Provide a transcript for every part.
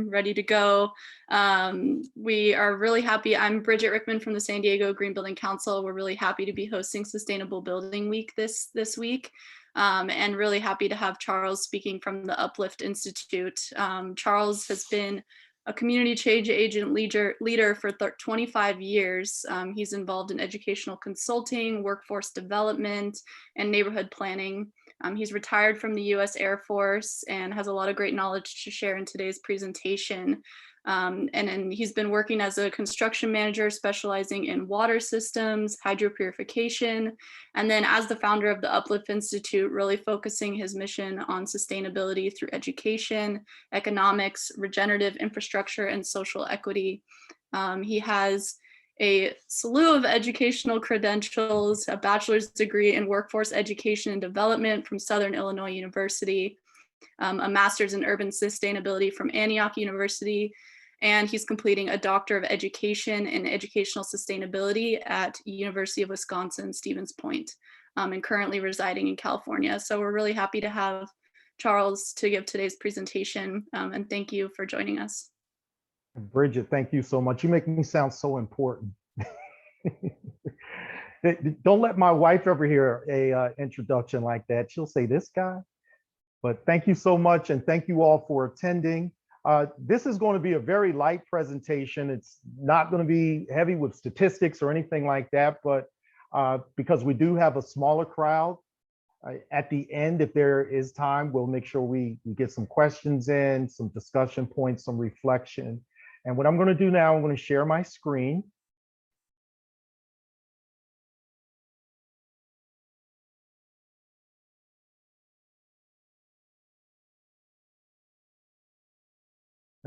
ready to go. We are really happy. I'm Bridget Rickman from the San Diego Green Building Council. We're really happy to be hosting Sustainable Building Week this week. And really happy to have Charles speaking from the Uplift Institute. Charles has been a community change agent leader for 25 years. He's involved in educational consulting, workforce development, and neighborhood planning. He's retired from the US Air Force and has a lot of great knowledge to share in today's presentation. And then he's been working as a construction manager specializing in water systems, hydropurification, and then as the founder of the Uplift Institute, really focusing his mission on sustainability through education, economics, regenerative infrastructure, and social equity. He has a slew of educational credentials, a bachelor's degree in workforce education and development from Southern Illinois University, a master's in urban sustainability from Antioch University, and he's completing a Doctor of Education in Educational Sustainability at University of Wisconsin, Stevens Point, and currently residing in California. So we're really happy to have Charles to give today's presentation, and thank you for joining us. Bridget, thank you so much. You make me sound so important. Don't let my wife ever hear a introduction like that. She'll say, this guy. But thank you so much, and thank you all for attending. This is going to be a very light presentation. It's not going to be heavy with statistics or anything like that, but because we do have a smaller crowd, at the end, if there is time, we'll make sure we get some questions in, some discussion points, some reflection. And what I'm going to do now, I'm going to share my screen.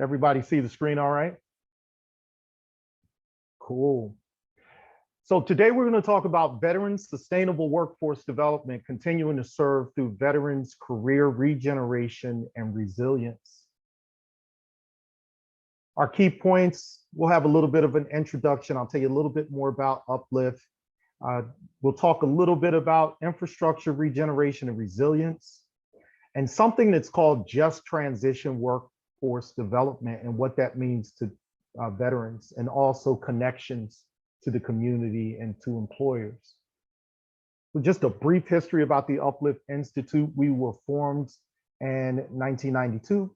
Everybody see the screen all right? Cool. So today we're going to talk about veterans' sustainable workforce development, continuing to serve through veterans' career regeneration and resilience. Our key points, we'll have a little bit of an introduction. I'll tell you a little bit more about Uplift. We'll talk a little bit about infrastructure regeneration and resilience, and something that's called just transition workforce development and what that means to veterans, and also connections to the community and to employers. So just a brief history about the Uplift Institute. We were formed in 1992.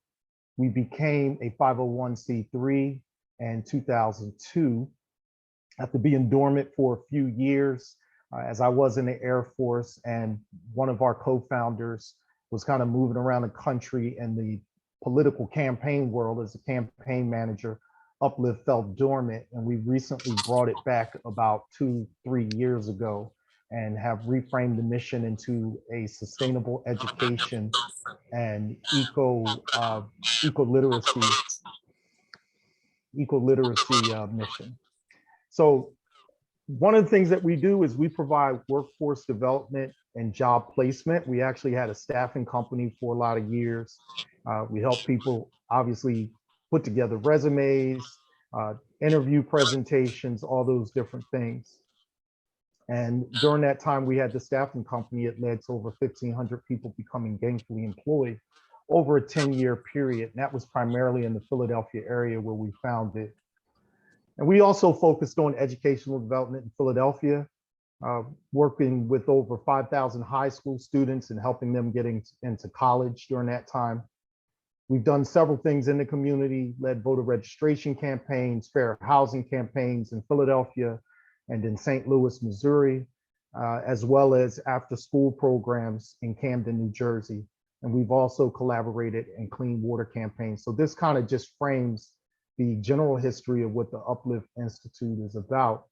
We became a 501c3 in 2002 after being dormant for a few years as I was in the Air Force, and one of our co-founders was kind of moving around the country in the political campaign world as a campaign manager. Uplift fell dormant, and we recently brought it back about 2-3 years ago and have reframed the mission into a sustainable education and eco-literacy mission. So one of the things that we do is we provide workforce development and job placement. We actually had a staffing company for a lot of years. We help people obviously put together resumes, interview presentations, all those different things. And during that time, we had the staffing company. It led to over 1,500 people becoming gainfully employed over a 10-year period. And that was primarily in the Philadelphia area where we founded. And we also focused on educational development in Philadelphia, working with over 5,000 high school students and helping them get into college during that time. We've done several things in the community, led voter registration campaigns, fair housing campaigns in Philadelphia and in St. Louis, Missouri, as well as after-school programs in Camden, New Jersey. And we've also collaborated in clean water campaigns. So this kind of just frames the general history of what the Uplift Institute is about.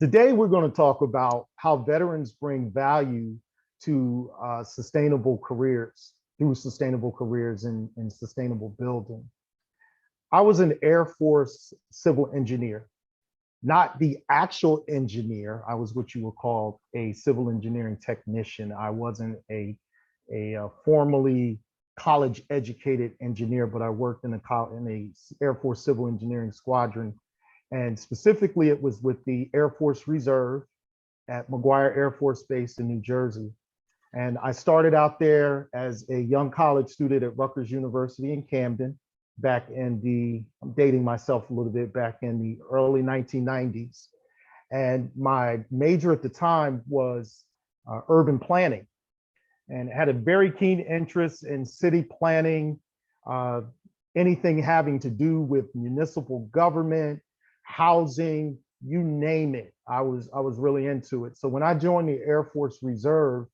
Today, we're going to talk about how veterans bring value to sustainable careers, through sustainable careers in sustainable building. I was an Air Force civil engineer, not the actual engineer. I was what you would call a civil engineering technician. I wasn't a formally college educated engineer, but I worked in a Air Force civil engineering squadron. And specifically, it was with the Air Force Reserve at McGuire Air Force Base in New Jersey. And I started out there as a young college student at Rutgers University in Camden back in I'm dating myself a little bit, back in the early 1990s. And my major at the time was urban planning, and had a very keen interest in city planning, uh, anything having to do with municipal government, housing, you name it. I was really into it. So when I joined the Air Force Reserve,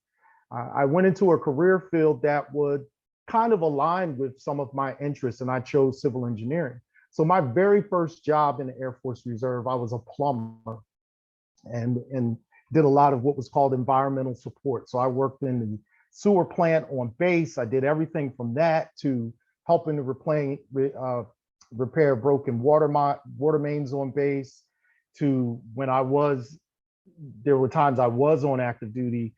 I went into a career field that would kind of align with some of my interests, and I chose civil engineering. So my very first job in the Air Force Reserve, I was a plumber, and did a lot of what was called environmental support. So I worked in the sewer plant on base. I did everything from that to helping to repair broken water mains on base, to when there were times I was on active duty,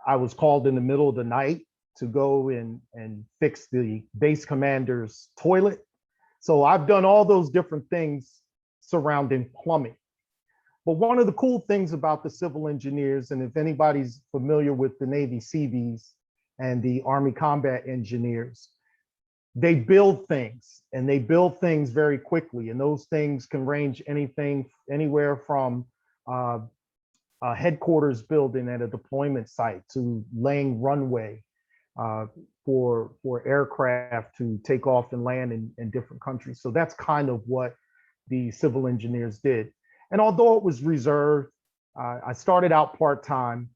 I was called in the middle of the night to go and fix the base commander's toilet. So I've done all those different things surrounding plumbing. But one of the cool things about the civil engineers, and if anybody's familiar with the Navy Seabees and the Army Combat Engineers, they build things, and they build things very quickly. And those things can range anywhere from a headquarters building at a deployment site to laying runway for aircraft to take off and land in different countries. So that's kind of what the civil engineers did. And although it was reserved, I started out part-time.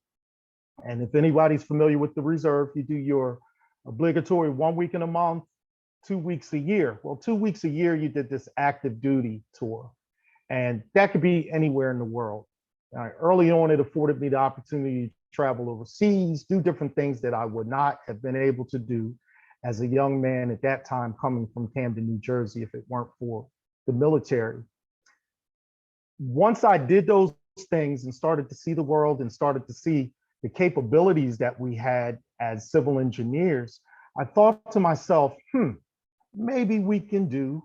And if anybody's familiar with the reserve, you do your obligatory 1 week in a month, 2 weeks a year. Well, 2 weeks a year, you did this active duty tour. And that could be anywhere in the world. Early on, it afforded me the opportunity to travel overseas, do different things that I would not have been able to do as a young man at that time, coming from Camden, New Jersey, if it weren't for the military. Once I did those things and started to see the world and started to see the capabilities that we had as civil engineers, I thought to myself, maybe we can do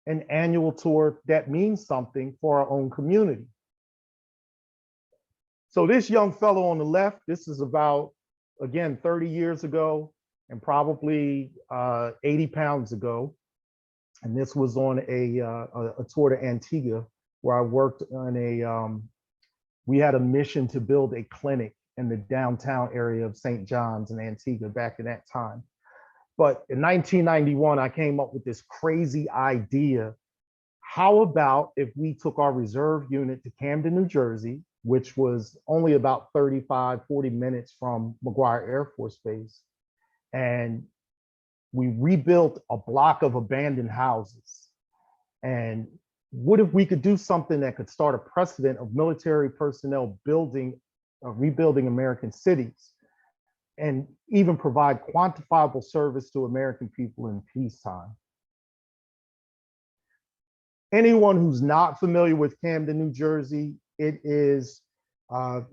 an annual tour that means something for our own community. So this young fellow on the left, this is about, again, 30 years ago and probably 80 pounds ago. And this was on a tour to Antigua, where I worked on we had a mission to build a clinic in the downtown area of St. John's in Antigua back in that time. But in 1991, I came up with this crazy idea. How about if we took our reserve unit to Camden, New Jersey, which was only about 35, 40 minutes from McGuire Air Force Base, and we rebuilt a block of abandoned houses. And what if we could do something that could start a precedent of military personnel rebuilding American cities, and even provide quantifiable service to American people in peacetime? Anyone who's not familiar with Camden, New Jersey, it is a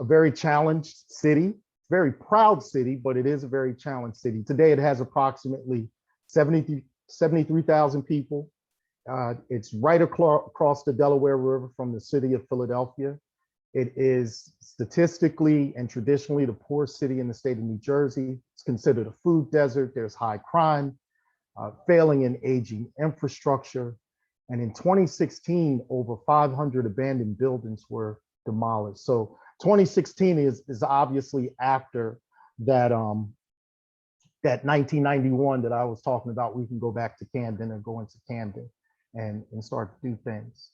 very challenged city, very proud city, but it is a very challenged city. Today, it has approximately 73,000 people. It's right across the Delaware River from the city of Philadelphia. It is statistically and traditionally the poorest city in the state of New Jersey. It's considered a food desert. There's high crime, failing and aging infrastructure. And in 2016, over 500 abandoned buildings were demolished. So 2016 is obviously after that, that 1991 that I was talking about. We can go back to Camden and go into Camden and start to do things.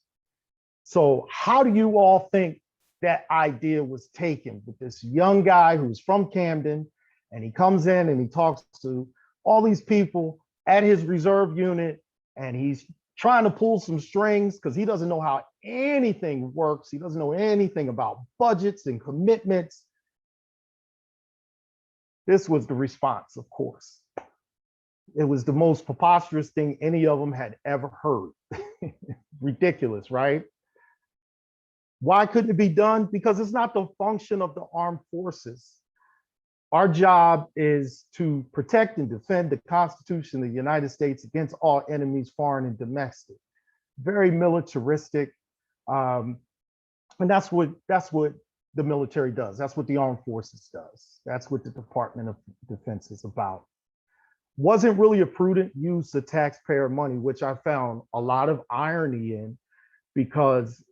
So how do you all think that idea was taken with this young guy who's from Camden, and he comes in and he talks to all these people at his reserve unit, and he's trying to pull some strings because he doesn't know how anything works. He doesn't know anything about budgets and commitments. This was the response, of course. It was the most preposterous thing any of them had ever heard. Ridiculous, right? Why couldn't it be done? Because it's not the function of the armed forces. Our job is to protect and defend the Constitution of the United States against all enemies, foreign and domestic. Very militaristic, and that's what the military does. That's what the armed forces does. That's what the Department of Defense is about. Wasn't really a prudent use of taxpayer money, which I found a lot of irony in, because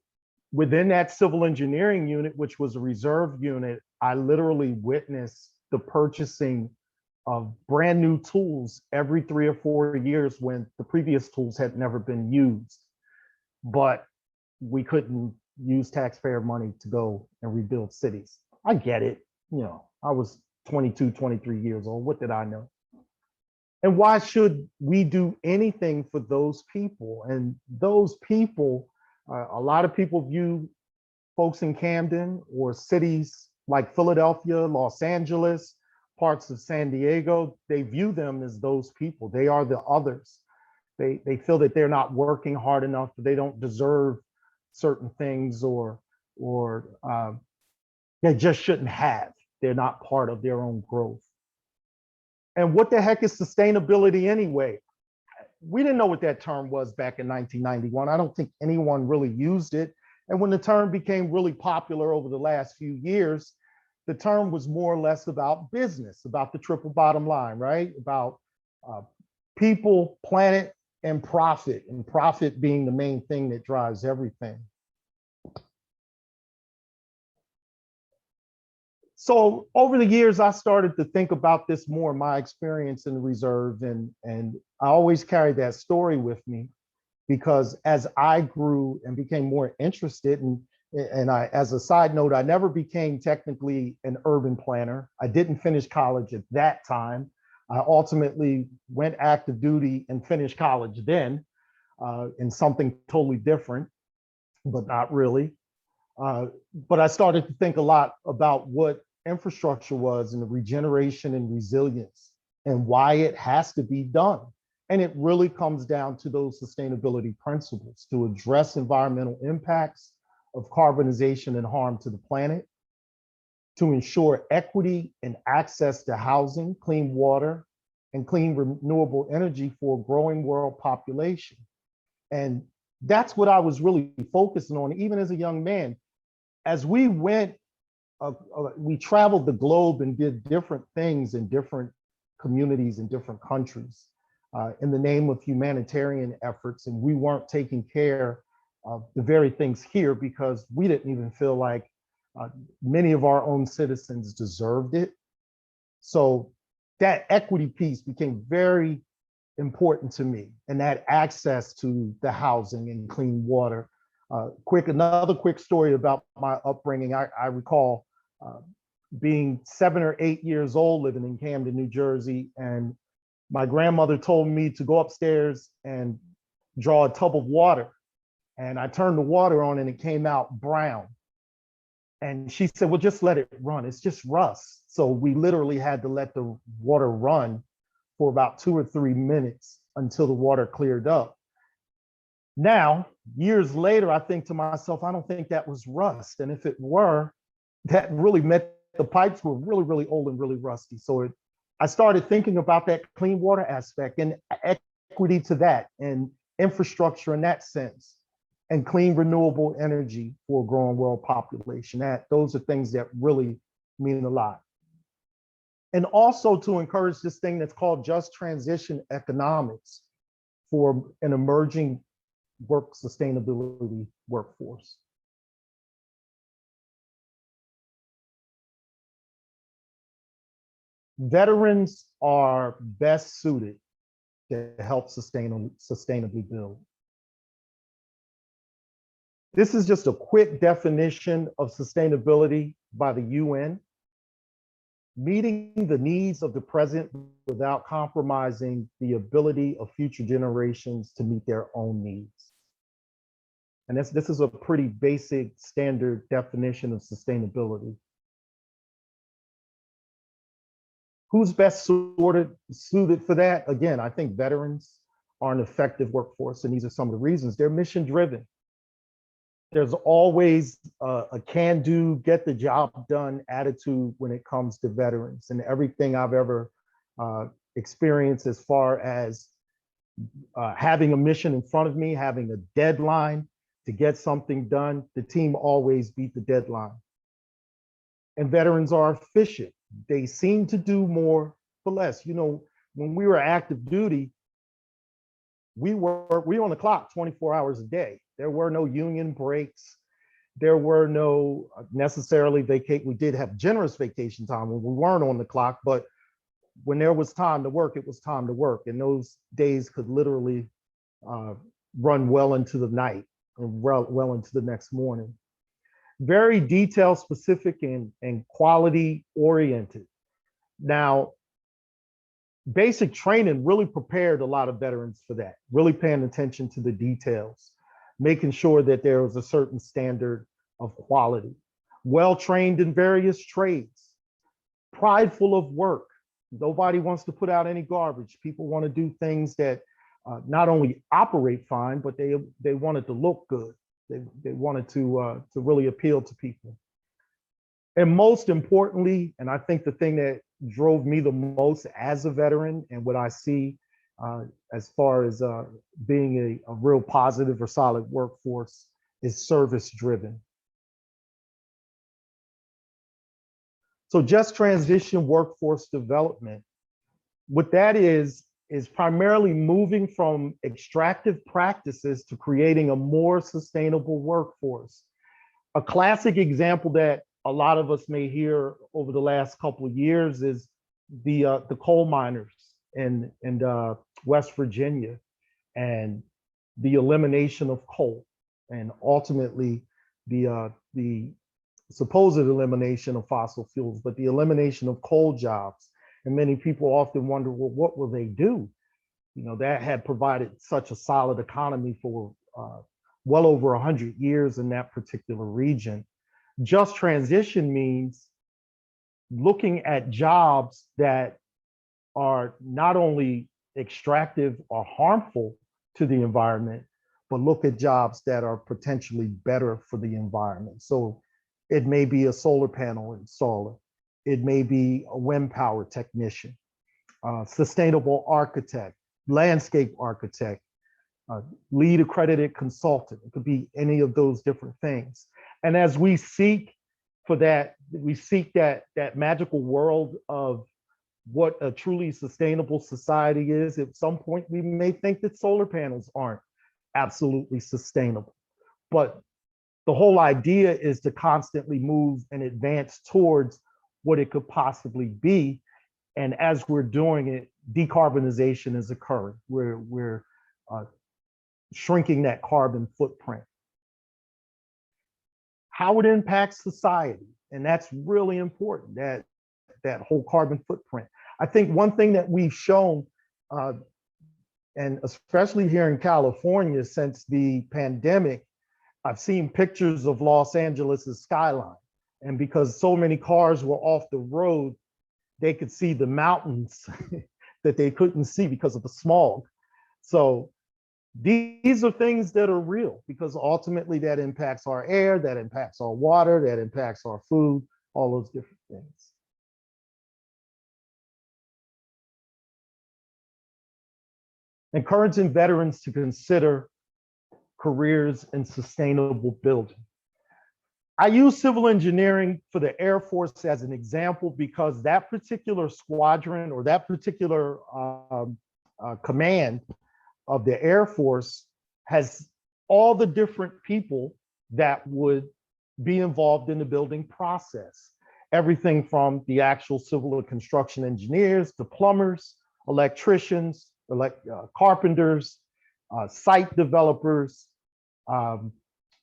within that civil engineering unit, which was a reserve unit, I literally witnessed the purchasing of brand new tools every 3 or 4 years when the previous tools had never been used. But we couldn't use taxpayer money to go and rebuild cities. I get it. I was 22, 23 years old. What did I know? And why should we do anything for those people? And those people, a lot of people view folks in Camden or cities like Philadelphia, Los Angeles, parts of San Diego, they view them as those people. They are the others. They feel that they're not working hard enough, they don't deserve certain things, or they just shouldn't have. They're not part of their own growth. And what the heck is sustainability anyway? We didn't know what that term was back in 1991. I don't think anyone really used it. And when the term became really popular over the last few years, the term was more or less about business, about the triple bottom line, right? About people, planet, and profit being the main thing that drives everything. So over the years, I started to think about this more, my experience in the reserve, and I always carried that story with me, because as I grew and became more interested, and I, as a side note, I never became technically an urban planner. I didn't finish college at that time. I ultimately went active duty and finished college then in something totally different, but not really. But I started to think a lot about what infrastructure was, and the regeneration and resilience, and why it has to be done. And it really comes down to those sustainability principles to address environmental impacts of carbonization and harm to the planet, to ensure equity and access to housing, clean water, and clean renewable energy for a growing world population. And that's what I was really focusing on, even as a young man. As we went, we traveled the globe and did different things in different communities in different countries in the name of humanitarian efforts. And we weren't taking care of the very things here because we didn't even feel like many of our own citizens deserved it. So that equity piece became very important to me, and that access to the housing and clean water. Another quick story about my upbringing. I recall being 7 or 8 years old, living in Camden, New Jersey, and my grandmother told me to go upstairs and draw a tub of water. And I turned the water on and it came out brown. And she said, well, just let it run. It's just rust. So we literally had to let the water run for about 2 or 3 minutes until the water cleared up. Now, years later, I think to myself, I don't think that was rust. And if it were, that really meant the pipes were really, really old and really rusty. So I started thinking about that clean water aspect and equity to that, and infrastructure in that sense, and clean renewable energy for a growing world population. Those are things that really mean a lot. And also to encourage this thing that's called just transition economics for an emerging work sustainability workforce. Veterans are best suited to help sustainably build. This is just a quick definition of sustainability by the UN. Meeting the needs of the present without compromising the ability of future generations to meet their own needs. And this is a pretty basic standard definition of sustainability. Who's best suited for that? Again, I think veterans are an effective workforce, and these are some of the reasons. They're mission driven. There's always a can-do, get the job done attitude when it comes to veterans. And everything I've ever experienced as far as having a mission in front of me, having a deadline to get something done, the team always beat the deadline. and veterans are efficient. They seem to do more for less. You know, when we were active duty, we were on the clock 24 hours a day. There were no union breaks. There were no necessarily vacate. We did have generous vacation time when we weren't on the clock, but when there was time to work, it was time to work. And those days could literally run well into the night and well into the next morning. Very detail specific and quality oriented. Now, basic training really prepared a lot of veterans for that, really paying attention to the details, making sure that there was a certain standard of quality, well trained in various trades, prideful of work. Nobody wants to put out any garbage. People want to do things that not only operate fine, but they wanted to look good. They wanted to really appeal to people. And most importantly, and I think the thing that drove me the most as a veteran and what I see as far as being a real positive or solid workforce is service driven. So just transition workforce development, what that is primarily moving from extractive practices to creating a more sustainable workforce. A classic example that a lot of us may hear over the last couple of years is the coal miners in West Virginia and the elimination of coal, and ultimately the supposed elimination of fossil fuels, but the elimination of coal jobs. And many people often wonder, well, what will they do? You know, that had provided such a solid economy for well over 100 years in that particular region. Just transition means looking at jobs that are not only extractive or harmful to the environment, but look at jobs that are potentially better for the environment. So it may be a solar panel installer. It may be a wind power technician, sustainable architect, landscape architect, lead accredited consultant. It could be any of those different things. And as we seek for that, we seek that magical world of what a truly sustainable society is. At some point, we may think that solar panels aren't absolutely sustainable, but the whole idea is to constantly move and advance towards what it could possibly be. And as we're doing it, decarbonization is occurring. We're shrinking that carbon footprint. How it impacts society, and that's really important, that whole carbon footprint. I think one thing that we've shown, and especially here in California since the pandemic, I've seen pictures of Los Angeles' skyline. And because so many cars were off the road, they could see the mountains that they couldn't see because of the smog. So these are things that are real, because ultimately that impacts our air, that impacts our water, that impacts our food, all those different things. Encouraging veterans to consider careers in sustainable building. I use civil engineering for the Air Force as an example because that particular squadron or that particular command of the Air Force has all the different people that would be involved in the building process. Everything from the actual civil and construction engineers to plumbers, electricians, carpenters, site developers,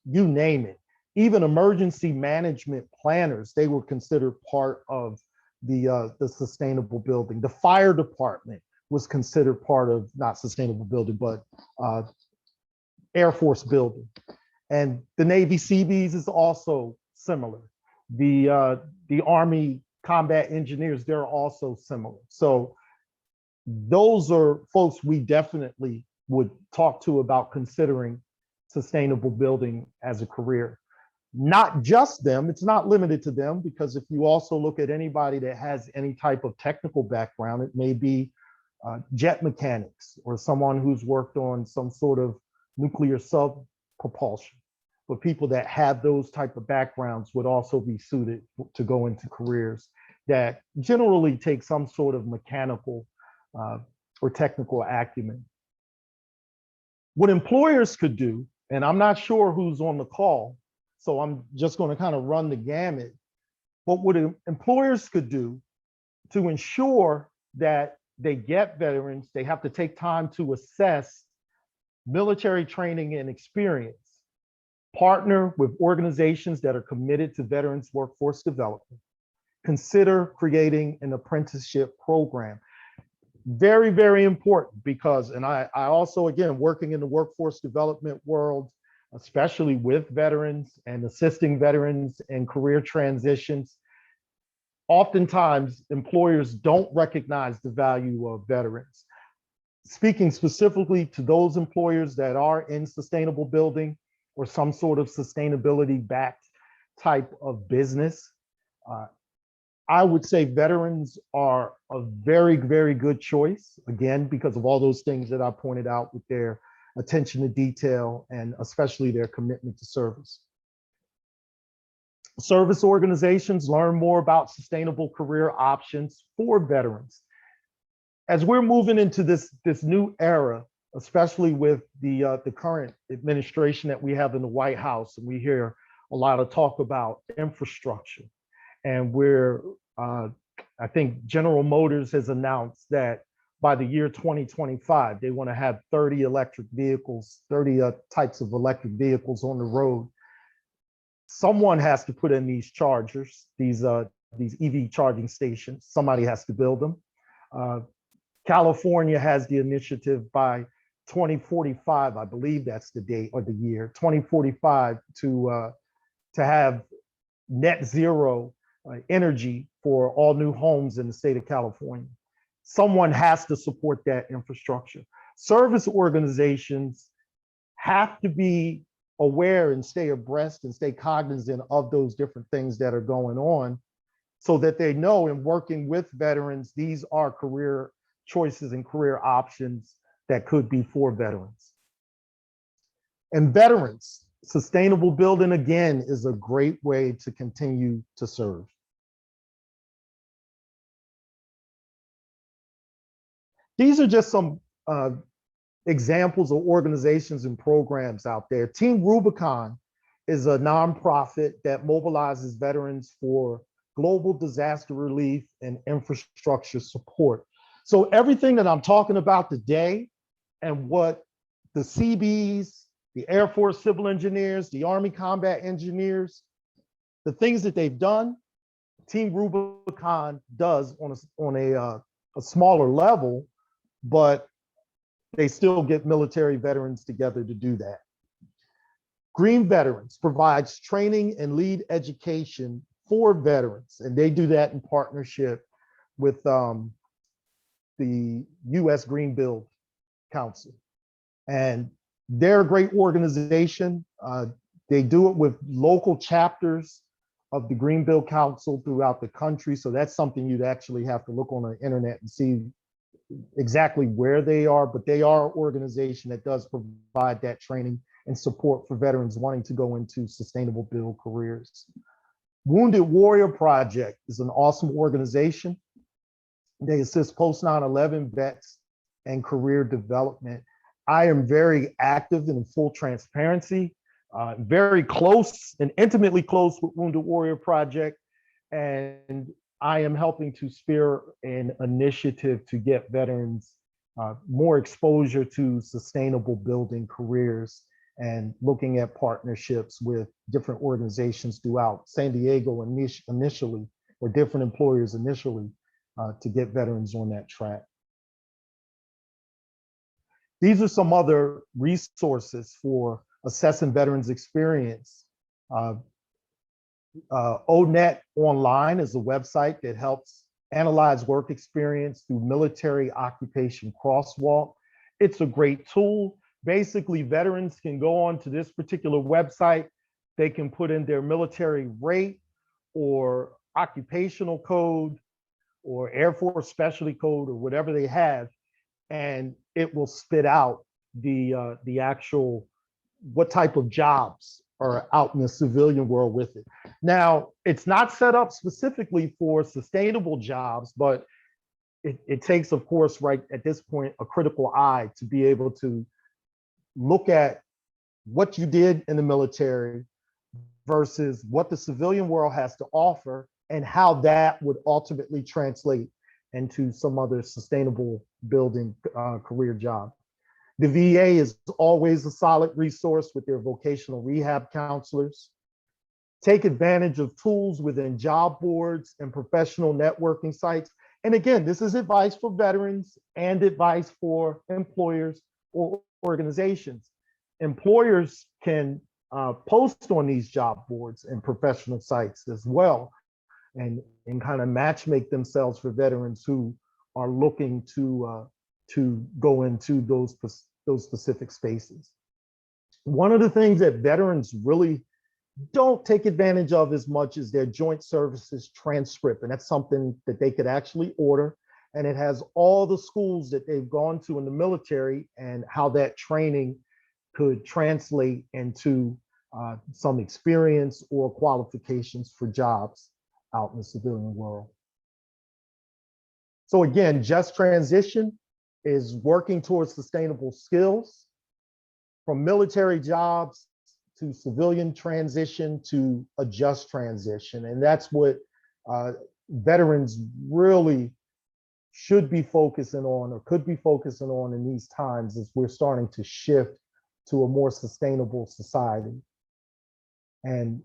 you name it. Even emergency management planners, they were considered part of the sustainable building. The fire department was considered part of, not sustainable building, but Air Force building. And the Navy Seabees is also similar. The Army combat engineers, they're also similar. So those are folks we definitely would talk to about considering sustainable building as a career. Not just them, it's not limited to them, because if you also look at anybody that has any type of technical background, it may be jet mechanics or someone who's worked on some sort of nuclear sub propulsion. but people that have those type of backgrounds would also be suited to go into careers that generally take some sort of mechanical or technical acumen. What employers could do, and I'm not sure who's on the call, so I'm just going to kind of run the gamut, but what employers could do to ensure that they get veterans, they have to take time to assess military training and experience, partner with organizations that are committed to veterans workforce development, consider creating an apprenticeship program. Very, very important because, and I also, again, working in the workforce development world, especially with veterans and assisting veterans in career transitions, oftentimes employers don't recognize the value of veterans. Speaking specifically to those employers that are in sustainable building or some sort of sustainability backed type of business, I would say veterans are a very, very good choice, again, because of all those things that I pointed out with their attention to detail and especially their commitment to service. Service organizations learn more about sustainable career options for veterans. As we're moving into this new era, especially with the current administration that we have in the White House, and we hear a lot of talk about infrastructure. And I think General Motors has announced that by the year 2025, they want to have 30 electric vehicles, 30 types of electric vehicles on the road. Someone has to put in these chargers, these EV charging stations. Somebody has to build them. California has the initiative by 2045, I believe that's the date or the year, 2045, to have net zero energy for all new homes in the state of California. Someone has to support that infrastructure. Service organizations have to be aware and stay abreast and stay cognizant of those different things that are going on so that they know in working with veterans, these are career choices and career options that could be for veterans. And veterans, sustainable building, again, is a great way to continue to serve. These are just some examples of organizations and programs out there. Team Rubicon is a nonprofit that mobilizes veterans for global disaster relief and infrastructure support. So everything that I'm talking about today and what the CBs, the Air Force Civil Engineers, the Army Combat Engineers, the things that they've done, Team Rubicon does on a smaller level, but they still get military veterans together to do that. Green Veterans provides training and lead education for veterans, and they do that in partnership with the U.S. Green Build Council. And they're a great organization. They do it with local chapters of the Green Build Council throughout the country. So that's something you'd actually have to look on the internet and see exactly where they are, but they are an organization that does provide that training and support for veterans wanting to go into sustainable build careers. Wounded Warrior Project is an awesome organization. They assist post 9/11 vets and career development. I am very active and in full transparency, very close and intimately close with Wounded Warrior Project. And I am helping to spear an initiative to get veterans more exposure to sustainable building careers and looking at partnerships with different organizations throughout San Diego initially, or different employers initially, to get veterans on that track. These are some other resources for assessing veterans' experience. ONET Online is a website that helps analyze work experience through military occupation crosswalk. It's a great tool. Basically, veterans can go on to this particular website. They can put in their military rate or occupational code or Air Force specialty code or whatever they have, and it will spit out the actual what type of jobs are out in the civilian world with it. Now, it's not set up specifically for sustainable jobs, but it takes, of course, right at this point, a critical eye to be able to look at what you did in the military versus what the civilian world has to offer and how that would ultimately translate into some other sustainable building career job. The VA is always a solid resource with their vocational rehab counselors. Take advantage of tools within job boards and professional networking sites. And again, this is advice for veterans and advice for employers or organizations. Employers can post on these job boards and professional sites as well, and kind of match make themselves for veterans who are looking to go into those specific spaces. One of the things that veterans really don't take advantage of as much as their joint services transcript. And that's something that they could actually order. And it has all the schools that they've gone to in the military and how that training could translate into some experience or qualifications for jobs out in the civilian world. So again, Just Transition is working towards sustainable skills from military jobs to civilian transition to a just transition. And that's what veterans really should be focusing on or could be focusing on in these times as we're starting to shift to a more sustainable society. And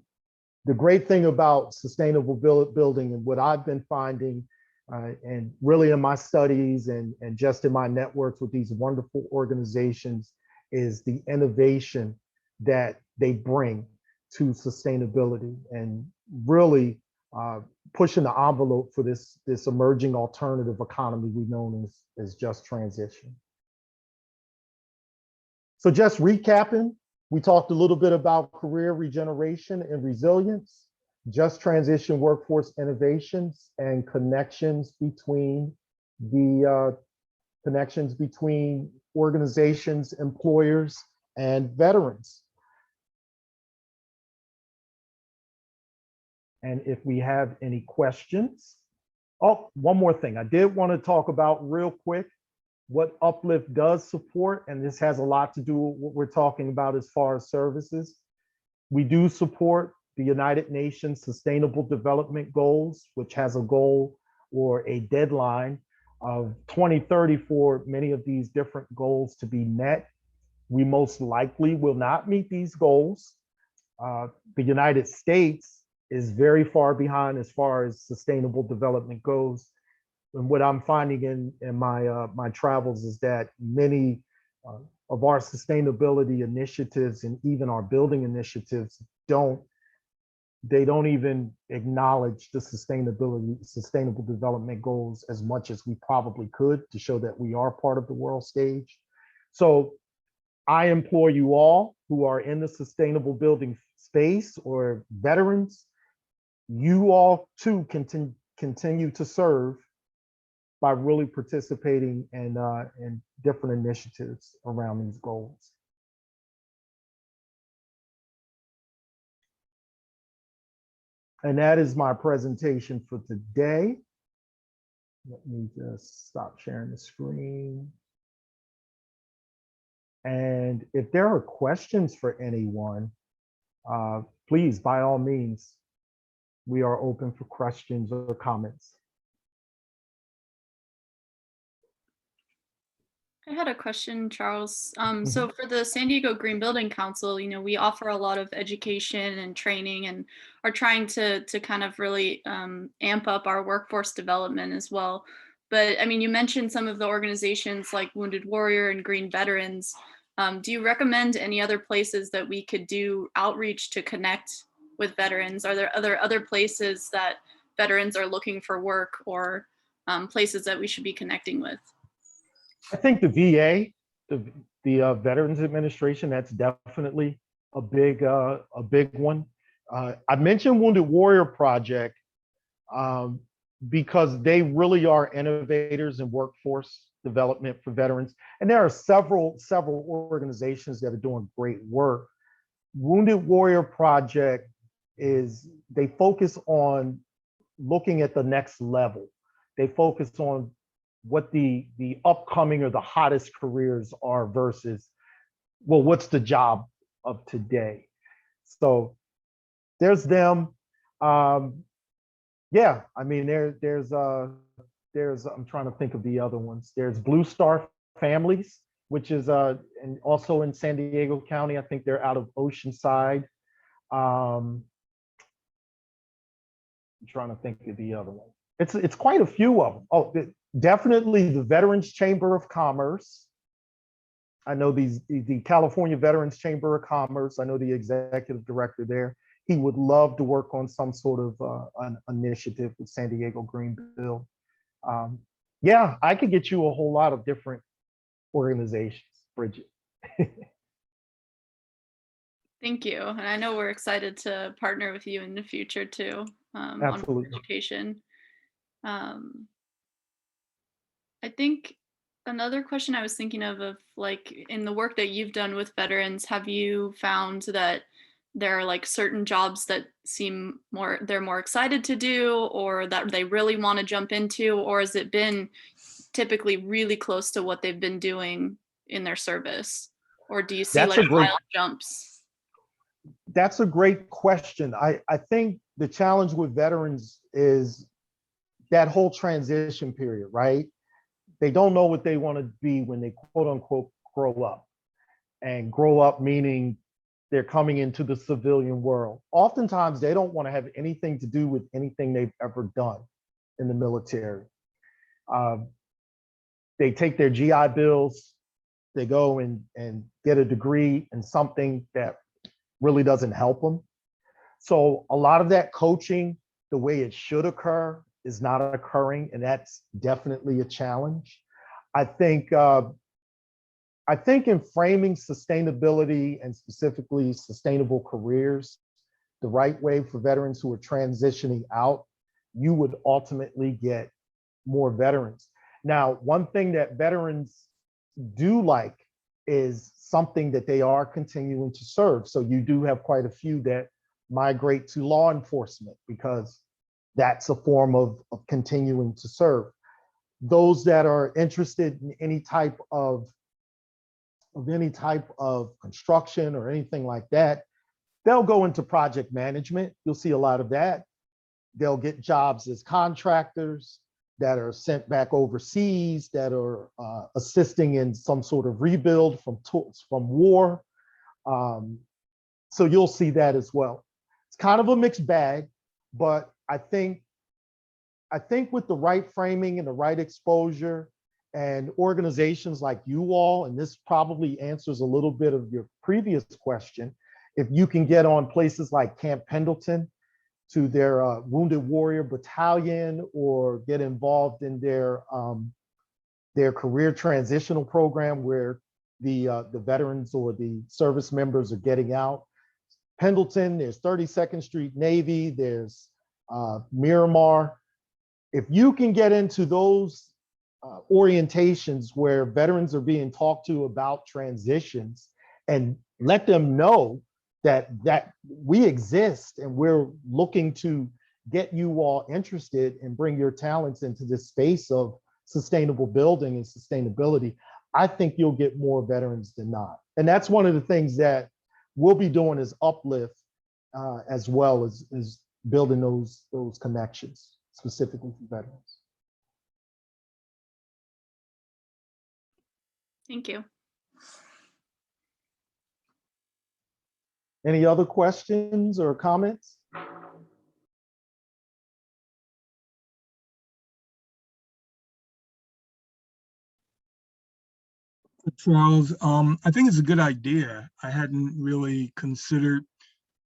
the great thing about sustainable building and what I've been finding and really in my studies and just in my networks with these wonderful organizations is the innovation that they bring to sustainability and really pushing the envelope for this emerging alternative economy we know as just transition. So just recapping, we talked a little bit about career regeneration and resilience, just transition workforce innovations and connections between organizations, employers, and veterans. And if we have any questions, oh, one more thing. I did want to talk about real quick what Uplift does support, and this has a lot to do with what we're talking about as far as services. We do support the United Nations Sustainable Development Goals, which has a goal or a deadline of 2030 for many of these different goals to be met. We most likely will not meet these goals. The United States is very far behind as far as sustainable development goes. And what I'm finding in my travels is that many of our sustainability initiatives and even our building initiatives don't even acknowledge the sustainable development goals as much as we probably could to show that we are part of the world stage. So I implore you all who are in the sustainable building space or veterans, you all too continue to serve by really participating in different initiatives around these goals. And that is my presentation for today. Let me just stop sharing the screen. And if there are questions for anyone, please, by all means, we are open for questions or comments. I had a question, Charles. So for the San Diego Green Building Council, we offer a lot of education and training and are trying to kind of really amp up our workforce development as well. But I mean, you mentioned some of the organizations like Wounded Warrior and Green Veterans. Do you recommend any other places that we could do outreach to connect with veterans? Are there other places that veterans are looking for work or places that we should be connecting with? I think the VA, the Veterans Administration, that's definitely a big one. I mentioned Wounded Warrior Project because they really are innovators in workforce development for veterans, and there are several organizations that are doing great work. Wounded Warrior Project is, they focus on looking at the next level. They focus on what the upcoming or the hottest careers are versus, well, what's the job of today? So there's them. Yeah, I mean, there's I'm trying to think of the other ones. There's Blue Star Families, which is and also in San Diego County. I think they're out of Oceanside. I'm trying to think of the other one. It's quite a few of them. Oh, definitely the Veterans Chamber of Commerce. I know the California Veterans Chamber of Commerce. I know the executive director there. He would love to work on some sort of an initiative with San Diego Green Build. Yeah, I could get you a whole lot of different organizations, Bridget. Thank you. And I know we're excited to partner with you in the future too, on Absolutely. education. I think another question I was thinking of like in the work that you've done with veterans, have you found that there are like certain jobs that seem they're more excited to do, or that they really want to jump into, or has it been typically really close to what they've been doing in their service? Or do you see That's like a great wild jumps? that's a great question. I think the challenge with veterans is that whole transition period, right? They don't know what they want to be when they quote unquote grow up. And grow up meaning they're coming into the civilian world. Oftentimes, they don't want to have anything to do with anything they've ever done in the military. They take their GI Bills, they go and get a degree in something that really doesn't help them. So a lot of that coaching, the way it should occur, is not occurring, and that's definitely a challenge. I think in framing sustainability and specifically sustainable careers the right way for veterans who are transitioning out, you would ultimately get more veterans. Now, one thing that veterans do like is something that they are continuing to serve. So you do have quite a few that migrate to law enforcement because that's a form of continuing to serve. Those that are interested in any type of construction or anything like that, they'll go into project management. You'll see a lot of that. They'll get jobs as contractors that are sent back overseas, that are assisting in some sort of rebuild from war. So you'll see that as well. It's kind of a mixed bag, but I think with the right framing and the right exposure and organizations like you all, and this probably answers a little bit of your previous question, if you can get on places like Camp Pendleton to their Wounded Warrior Battalion, or get involved in their career transitional program where the veterans or the service members are getting out. Pendleton, there's 32nd Street Navy, there's Miramar. If you can get into those orientations where veterans are being talked to about transitions and let them know that we exist and we're looking to get you all interested and bring your talents into this space of sustainable building and sustainability, I think you'll get more veterans than not. And that's one of the things that we'll be doing as Uplift, as well as building those connections specifically for veterans. Thank you. Any other questions or comments? Charles, I think it's a good idea. I hadn't really considered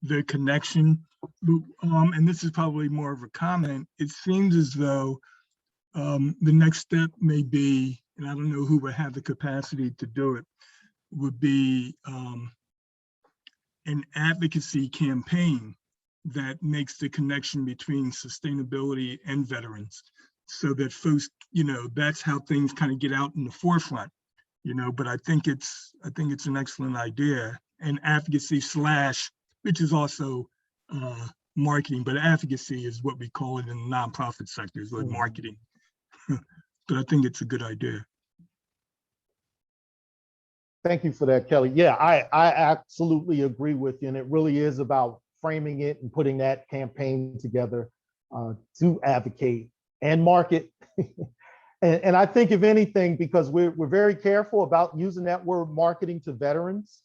the connection, and this is probably more of a comment. It seems as though the next step may be, and I don't know who would have the capacity to do it, would be an advocacy campaign that makes the connection between sustainability and veterans, so that folks, that's how things kind of get out in the forefront. But I think it's an excellent idea, and advocacy slash, which is also marketing, but advocacy is what we call it in the nonprofit sector, is like marketing. But I think it's a good idea. Thank you for that, Kelly. Yeah, I absolutely agree with you. And it really is about framing it and putting that campaign together to advocate and market. And I think if anything, because we're very careful about using that word marketing to veterans,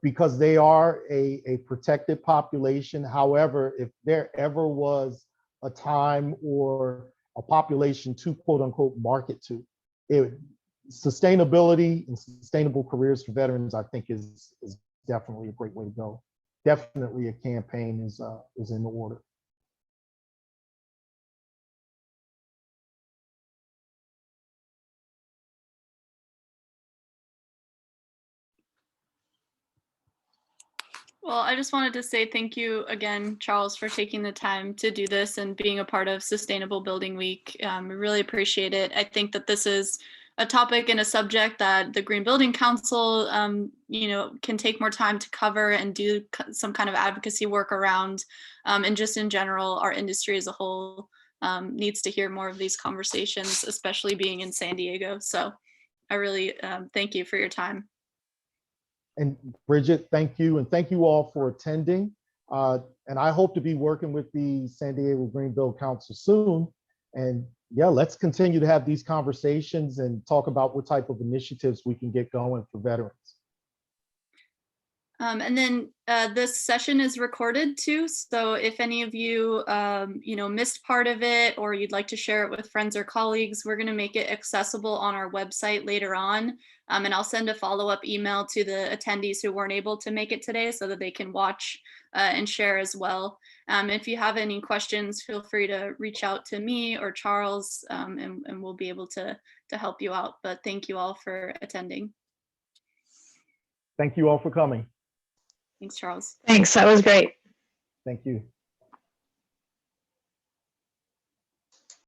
because they are a protected population. However, if there ever was a time or a population to quote unquote market to, sustainability and sustainable careers for veterans, I think is definitely a great way to go. Definitely a campaign is in order. Well, I just wanted to say thank you again, Charles, for taking the time to do this and being a part of Sustainable Building Week. We really appreciate it. I think that this is a topic and a subject that the Green Building Council, can take more time to cover and do some kind of advocacy work around. And just in general, our industry as a whole needs to hear more of these conversations, especially being in San Diego. So I really thank you for your time. And Bridget, thank you. And thank you all for attending. And I hope to be working with the San Diego Green Build Council soon. And yeah, let's continue to have these conversations and talk about what type of initiatives we can get going for veterans. And then this session is recorded too. So if any of you, missed part of it or you'd like to share it with friends or colleagues, we're going to make it accessible on our website later on. And I'll send a follow-up email to the attendees who weren't able to make it today so that they can watch and share as well. If you have any questions, feel free to reach out to me or Charles, and we'll be able to help you out. But thank you all for attending. Thank you all for coming. Thanks, Charles. Thanks. That was great. Thank you.